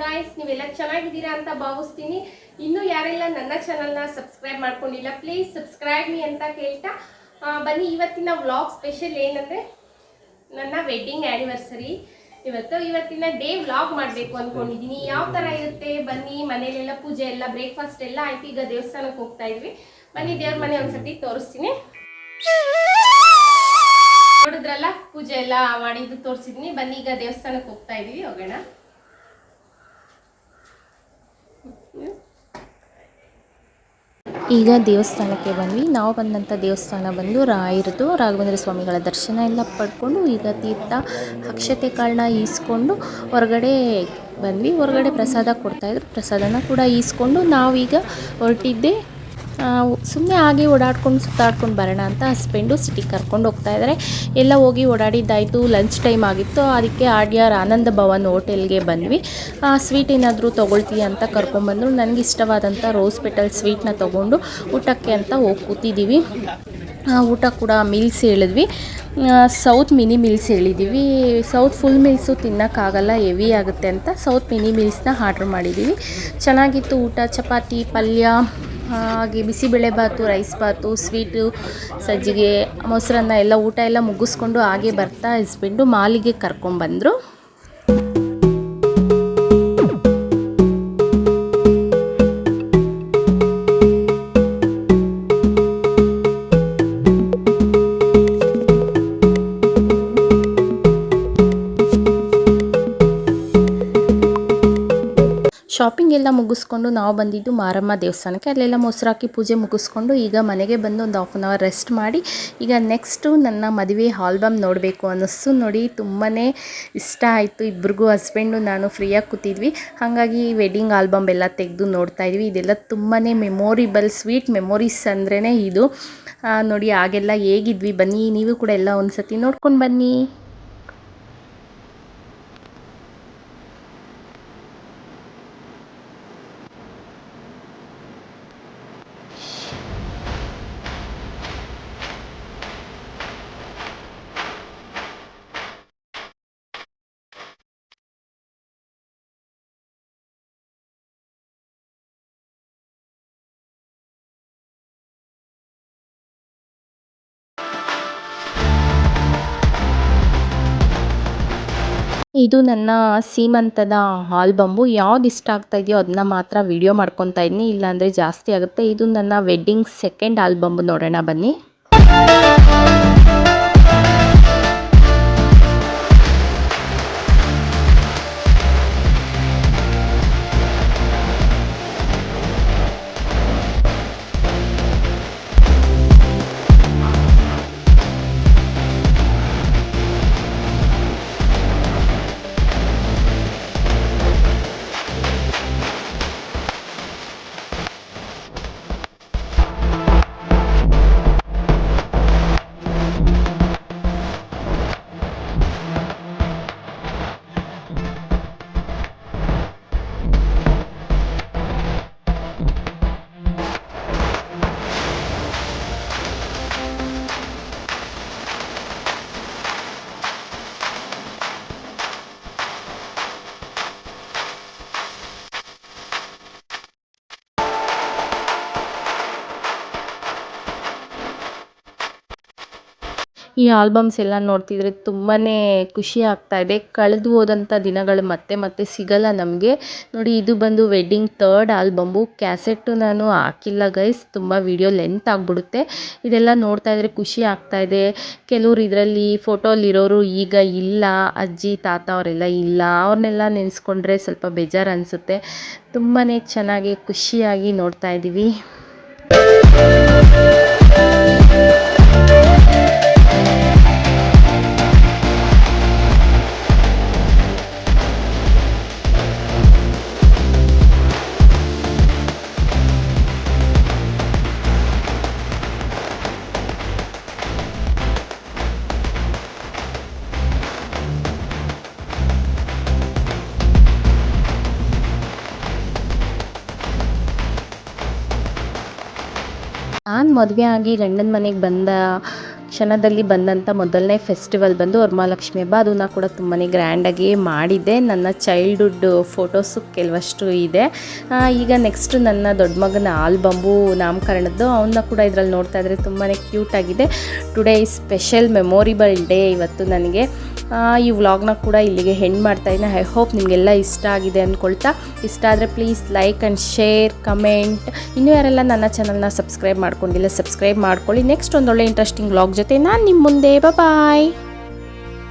Guys, ನೀವೆಲ್ಲ ಚೆನ್ನಾಗಿದ್ದೀರಾ ಅಂತ ಭಾವಿಸ್ತೀನಿ. ಇನ್ನೂ ಯಾರೆಲ್ಲ ನನ್ನ ಚಾನಲ್ನ ಸಬ್ಸ್ಕ್ರೈಬ್ ಮಾಡ್ಕೊಂಡಿಲ್ಲ, ಪ್ಲೀಸ್ ಸಬ್ಸ್ಕ್ರೈಬ್ ಮೀ ಅಂತ ಕೇಳ್ತಾ ಬನ್ನಿ. ಇವತ್ತಿನ ವ್ಲಾಗ್ ಸ್ಪೆಷಲ್ ಏನಂದರೆ ನನ್ನ ವೆಡ್ಡಿಂಗ್ ಆ್ಯನಿವರ್ಸರಿ. ಇವತ್ತಿನ ಡೇ ವ್ಲಾಗ್ ಮಾಡಬೇಕು ಅಂದ್ಕೊಂಡಿದ್ದೀನಿ. ಯಾವ ಥರ ಇರುತ್ತೆ ಬನ್ನಿ. ಮನೇಲೆಲ್ಲ ಪೂಜೆ ಎಲ್ಲ ಬ್ರೇಕ್ಫಾಸ್ಟ್ ಎಲ್ಲ ಆಯ್ತು. ಈಗ ದೇವಸ್ಥಾನಕ್ಕೆ ಹೋಗ್ತಾ ಇದ್ವಿ. ಬನ್ನಿ ದೇವ್ರ ಮನೆ ಒಂದ್ಸತಿ ತೋರಿಸ್ತೀನಿ. ನೋಡಿದ್ರಲ್ಲ, ಪೂಜೆ ಎಲ್ಲ ಮಾಡಿದ್ದು ತೋರಿಸಿದ್ನಿ. ಬನ್ನಿ ಈಗ ದೇವಸ್ಥಾನಕ್ಕೆ ಹೋಗ್ತಾ ಇದೀವಿ, ಹೋಗೋಣ. ಈಗ ದೇವಸ್ಥಾನಕ್ಕೆ ಬಂದ್ವಿ. ನಾವು ಬಂದಂಥ ದೇವಸ್ಥಾನ ಬಂದು ರಾಯರದು. ರಾಘವೇಂದ್ರ ಸ್ವಾಮಿಗಳ ದರ್ಶನ ಎಲ್ಲ ಪಡ್ಕೊಂಡು ಈಗ ತೀರ್ಥ ಅಕ್ಷತೆ ಕಾಳನ್ನ ಈಸ್ಕೊಂಡು ಹೊರಗಡೆ ಬಂದ್ವಿ. ಹೊರಗಡೆ ಪ್ರಸಾದ ಕೊಡ್ತಾಯಿದ್ರು. ಪ್ರಸಾದನ ಕೂಡ ಈಸ್ಕೊಂಡು ನಾವೀಗ ಹೊರಟಿದ್ದೆ. ಸುಮ್ಮನೆ ಹಾಗೆ ಓಡಾಡ್ಕೊಂಡು ಸುತ್ತಾಡ್ಕೊಂಡು ಬರೋಣ ಅಂತ ಹಸ್ಬೆಂಡು ಸಿಟಿಗೆ ಕರ್ಕೊಂಡು ಹೋಗ್ತಾ ಇದ್ದಾರೆ. ಎಲ್ಲ ಹೋಗಿ ಓಡಾಡಿದ್ದಾಯಿತು. ಲಂಚ್ ಟೈಮ್ ಆಗಿತ್ತು. ಅದಕ್ಕೆ ಆಡ್ಯಾರ್ ಆನಂದ ಭವನ್ ಹೋಟೆಲ್ಗೆ ಬಂದ್ವಿ. ಸ್ವೀಟ್ ಏನಾದರೂ ತೊಗೊಳ್ತೀಯ ಅಂತ ಕರ್ಕೊಂಡ್ಬಂದರು. ನನಗೆ ಇಷ್ಟವಾದಂಥ ರೋಸ್ ಪೆಟಲ್ ಸ್ವೀಟ್ನ ತೊಗೊಂಡು ಊಟಕ್ಕೆ ಅಂತ ಹೋಗಿ ಕೂತಿದ್ದೀವಿ. ಊಟ ಕೂಡ ಮೀಲ್ಸ್ ಹೇಳಿದ್ವಿ. ಸೌತ್ ಮಿನಿ ಮೀಲ್ಸ್ ಹೇಳಿದ್ದೀವಿ. ಸೌತ್ ಫುಲ್ ಮೀಲ್ಸು ತಿನ್ನೋಕ್ಕಾಗಲ್ಲ, ಹೆವಿ ಆಗುತ್ತೆ ಅಂತ ಸೌತ್ ಮಿನಿ ಮೀಲ್ಸ್ನ ಆರ್ಡ್ರ್ ಮಾಡಿದ್ದೀವಿ. ಚೆನ್ನಾಗಿತ್ತು ಊಟ. ಚಪಾತಿ, ಪಲ್ಯ, ಹಾಗೆ ಬಿಸಿಬೇಳೆಬಾತು, ರೈಸ್ ಬಾತು, ಸ್ವೀಟು, ಸಜ್ಜಿಗೆ, ಮೊಸರನ್ನ ಎಲ್ಲ ಊಟ ಎಲ್ಲ ಮುಗಿಸ್ಕೊಂಡು ಹಾಗೆ ಬರ್ತಾ ಹಸ್ಬೆಂಡು ಮಾಲಿಗೆ ಕರ್ಕೊಂಡ್ಬಂದರು. ಶಾಪಿಂಗ್ ಎಲ್ಲ ಮುಗಿಸ್ಕೊಂಡು ನಾವು ಬಂದಿದ್ದು ಮಾರಮ್ಮ ದೇವಸ್ಥಾನಕ್ಕೆ. ಅಲ್ಲೆಲ್ಲ ಮೊಸರಾಕಿ ಪೂಜೆ ಮುಗಿಸ್ಕೊಂಡು ಈಗ ಮನೆಗೆ ಬಂದು ಒಂದು ಹಾಫ್ ಆನ್ ಅವರ್ ರೆಸ್ಟ್ ಮಾಡಿ ಈಗ ನೆಕ್ಸ್ಟು ನನ್ನ ಮದುವೆ ಆಲ್ಬಮ್ ನೋಡಬೇಕು ಅನ್ನಿಸ್ತು. ನೋಡಿ, ತುಂಬಾ ಇಷ್ಟ ಆಯಿತು ಇಬ್ರಿಗೂ. ಹಸ್ಬೆಂಡು ನಾನು ಫ್ರೀಯಾಗಿ ಕೂತಿದ್ವಿ. ಹಾಗಾಗಿ ವೆಡ್ಡಿಂಗ್ ಆಲ್ಬಮ್ ಎಲ್ಲ ತೆಗೆದು ನೋಡ್ತಾ ಇದ್ವಿ. ಇದೆಲ್ಲ ತುಂಬಾ ಮೆಮೊರಿಬಲ್, ಸ್ವೀಟ್ ಮೆಮೊರೀಸ್ ಅಂದ್ರೇ ಇದು. ನೋಡಿ, ಆಗೆಲ್ಲ ಹೇಗಿದ್ವಿ. ಬನ್ನಿ ನೀವು ಕೂಡ ಎಲ್ಲ ಒಂದು ಸತಿ ನೋಡ್ಕೊಂಡು ಬನ್ನಿ. ಇದು ನನ್ನ ಸೀಮಂತದ ಆಲ್ಬಮ್ಮು. ಯಾವ್ದು ಇಷ್ಟ ಆಗ್ತಾ ಇದೆಯೋ ಅದನ್ನ ಮಾತ್ರ ವಿಡಿಯೋ ಮಾಡ್ಕೊತಾ ಇದ್ದೀನಿ, ಇಲ್ಲಾಂದರೆ ಜಾಸ್ತಿ ಆಗುತ್ತೆ. ಇದು ನನ್ನ ವೆಡ್ಡಿಂಗ್ ಸೆಕೆಂಡ್ ಆಲ್ಬಮ್. ನೋಡೋಣ ಬನ್ನಿ. ಈ ಆಲ್ಬಮ್ಸ್ ಎಲ್ಲ ನೋಡ್ತಿದ್ರೆ ತುಂಬಾ ಖುಷಿ ಆಗ್ತಾ ಇದೆ. ಕಳೆದು ಹೋದಂಥ ದಿನಗಳು ಮತ್ತೆ ಮತ್ತೆ ಸಿಗಲ್ಲ ನಮಗೆ. ನೋಡಿ, ಇದು ಬಂದು ವೆಡ್ಡಿಂಗ್ ಥರ್ಡ್ ಆಲ್ಬಮ್ಮು. ಕ್ಯಾಸೆಟ್ಟು ನಾನು ಹಾಕಿಲ್ಲ ಗೈಸ್, ತುಂಬ ವಿಡಿಯೋ ಲೆಂತ್ ಆಗಿಬಿಡುತ್ತೆ. ಇದೆಲ್ಲ ನೋಡ್ತಾ ಇದ್ರೆ ಖುಷಿ ಆಗ್ತಾ ಇದೆ. ಕೆಲವ್ರು ಇದರಲ್ಲಿ ಫೋಟೋಲಿರೋರು ಈಗ ಇಲ್ಲ, ಅಜ್ಜಿ ತಾತ ಅವರೆಲ್ಲ ಇಲ್ಲ. ಅವ್ರನ್ನೆಲ್ಲ ನೆನೆಸ್ಕೊಂಡ್ರೆ ಸ್ವಲ್ಪ ಬೇಜಾರು ಅನಿಸುತ್ತೆ. ತುಂಬಾ ಚೆನ್ನಾಗಿ ಖುಷಿಯಾಗಿ ನೋಡ್ತಾ ಇದ್ದೀವಿ. ನಾನು ಮದುವೆ ಆಗಿ ಗಂಡನ ಮನೆಗೆ ಬಂದ ಕ್ಷಣದಲ್ಲಿ ಬಂದಂಥ ಮೊದಲನೇ ಫೆಸ್ಟಿವಲ್ ಬಂದು ವರಮಹಾಲಕ್ಷ್ಮಿ ಹಬ್ಬ. ಅದನ್ನು ಕೂಡ ತುಂಬಾ ಗ್ರ್ಯಾಂಡಾಗಿ ಮಾಡಿದ್ದೆ. ನನ್ನ ಚೈಲ್ಡ್ಹುಡ್ ಫೋಟೋಸು ಕೆಲವಷ್ಟು ಇದೆ. ಈಗ ನೆಕ್ಸ್ಟ್ ನನ್ನ ದೊಡ್ಡ ಮಗನ ಆಲ್ಬಂಬು ನಾಮಕರಣದ್ದು, ಅವನ್ನ ಕೂಡ ಇದರಲ್ಲಿ ನೋಡ್ತಾ ಇದ್ದರೆ ತುಂಬಾ ಕ್ಯೂಟಾಗಿದೆ. ಟುಡೇ ಈ ಸ್ಪೆಷಲ್ ಮೆಮೊರಿಬಲ್ ಡೇ ಇವತ್ತು ನನಗೆ. ಈ ವ್ಲಾಗ್ನ ಕೂಡ ಇಲ್ಲಿಗೆ ಹೆಂಡ್ ಮಾಡ್ತಾಯಿದ್ದೀನಿ. ಐ ಹೋಪ್ ನಿಮಗೆಲ್ಲ ಇಷ್ಟ ಆಗಿದೆ ಅಂದ್ಕೊಳ್ತಾ, ಇಷ್ಟ ಆದರೆ please like and share, comment. ಇನ್ನೂ ಯಾರೆಲ್ಲ ನನ್ನ ಚಾನಲ್ನ ಸಬ್ಸ್ಕ್ರೈಬ್ ಮಾಡ್ಕೊಂಡಿಲ್ಲ ಸಬ್ಸ್ಕ್ರೈಬ್ ಮಾಡ್ಕೊಳ್ಳಿ. ನೆಕ್ಸ್ಟ್ ಒಂದೊಳ್ಳೆ ಇಂಟ್ರೆಸ್ಟಿಂಗ್ ವ್ಲಾಗ್ ಜೊತೆ ನಾನು ನಿಮ್ಮ ಮುಂದೆ. ಬಾಯ್.